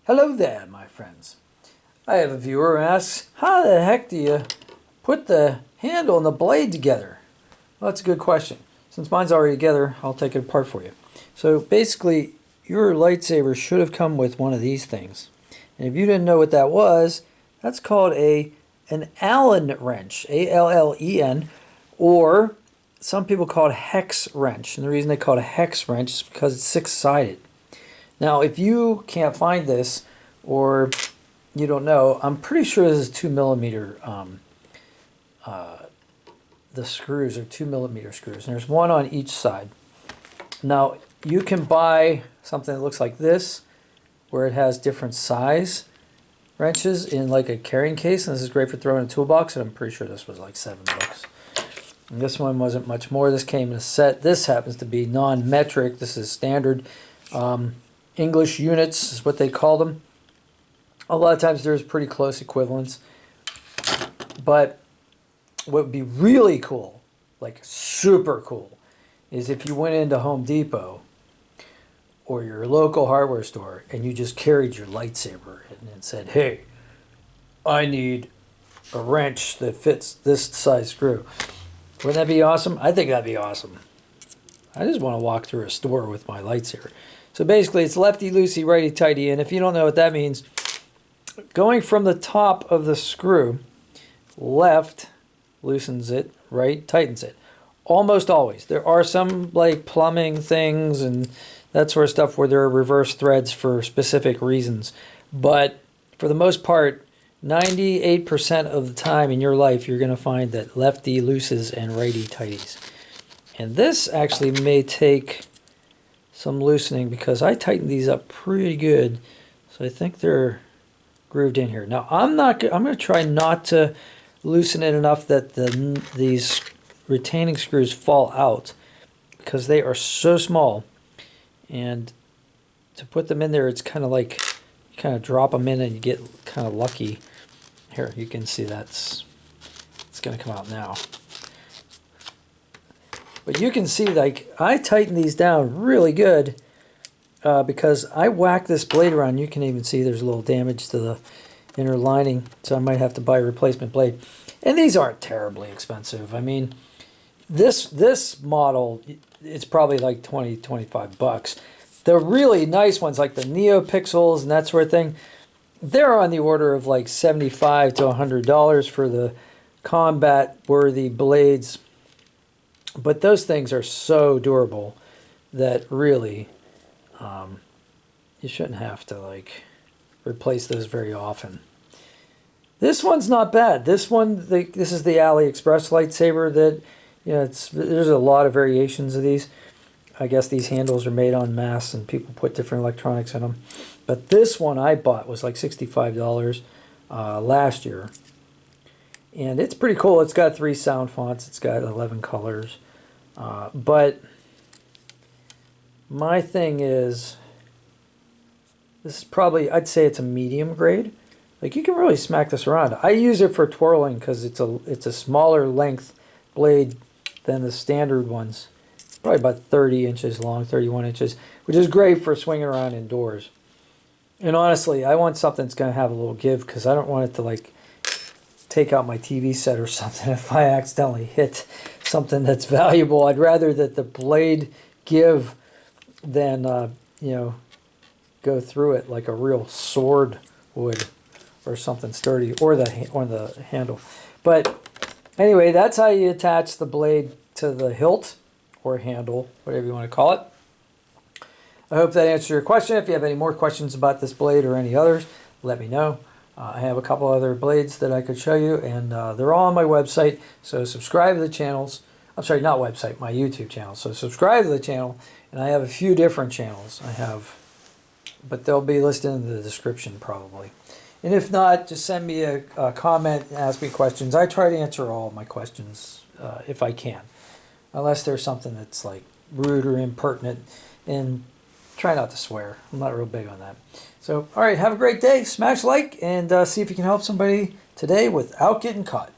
Hello there, my friends. I have a viewer who asks, how the heck do you put the handle and the blade together? Well, that's a good question. Since mine's already together, I'll take it apart for you. So basically, your lightsaber should have come with one of these things. And if you didn't know what that was, that's called an Allen wrench, A-L-L-E-N, or some people call it a hex wrench. And the reason they call it a hex wrench is because it's six-sided. Now, if you can't find this, or you don't know, I'm pretty sure this is 2mm. The screws are 2mm screws, and there's one on each side. Now, you can buy something that looks like this, where it has different size wrenches in like a carrying case, and this is great for throwing in a toolbox, and I'm pretty sure this was like $7. And this one wasn't much more. This came in a set. This happens to be non-metric. This is standard. English units is what they call them. A lot of times there's pretty close equivalents. But what would be really cool, like super cool, is if you went into Home Depot or your local hardware store and you just carried your lightsaber and said, hey, I need a wrench that fits this size screw. Wouldn't that be awesome? I think that'd be awesome. I just want to walk through a store with my lightsaber. So basically, it's lefty-loosey, righty-tighty, and if you don't know what that means, going from the top of the screw, left loosens it, right tightens it. Almost always. There are some like plumbing things and that sort of stuff where there are reverse threads for specific reasons. But for the most part, 98% of the time in your life, you're going to find that lefty looses and righty tighties. And this actually may take some loosening because I tightened these up pretty good. So I think they're grooved in here. Now I'm going to try not to loosen it enough that these retaining screws fall out because they are so small. And to put them in there, it's kind of like you kind of drop them in and you get kind of lucky. Here, you can see it's going to come out now. But you can see, like, I tighten these down really good because I whack this blade around. You can even see there's a little damage to the inner lining, so I might have to buy a replacement blade. And these aren't terribly expensive. I mean, this model, it's probably like 20, 25 bucks. The really nice ones, like the NeoPixels and that sort of thing, they're on the order of like $75 to $100 for the combat-worthy blades. But those things are so durable that really you shouldn't have to like replace those very often. This one's not bad. This one, this is the AliExpress lightsaber that, you know, there's a lot of variations of these. I guess these handles are made en masse and people put different electronics in them. But this one I bought was like $65 last year. And it's pretty cool. It's got 3 sound fonts. It's got 11 colors. But my thing is, this is probably, I'd say it's a medium grade. Like, you can really smack this around. I use it for twirling because it's a smaller length blade than the standard ones. Probably about 30 inches long, 31 inches, which is great for swinging around indoors. And honestly, I want something that's going to have a little give because I don't want it to, like, take out my TV set or something if I accidentally hit something that's valuable. I'd rather that the blade give than, you know, go through it like a real sword would or something sturdy, or the handle. But anyway, that's how you attach the blade to the hilt or handle, whatever you want to call it. I hope that answered your question. If you have any more questions about this blade or any others, let me know. I have a couple other blades that I could show you, and they're all on my website. So subscribe to the channels. I'm sorry, not website, my YouTube channel. So subscribe to the channel, and I have a few different channels. But they'll be listed in the description probably. And if not, just send me a comment and ask me questions. I try to answer all of my questions if I can, unless there's something that's like rude or impertinent. And try not to swear. I'm not real big on that. So, all right, have a great day. Smash like and see if you can help somebody today without getting caught.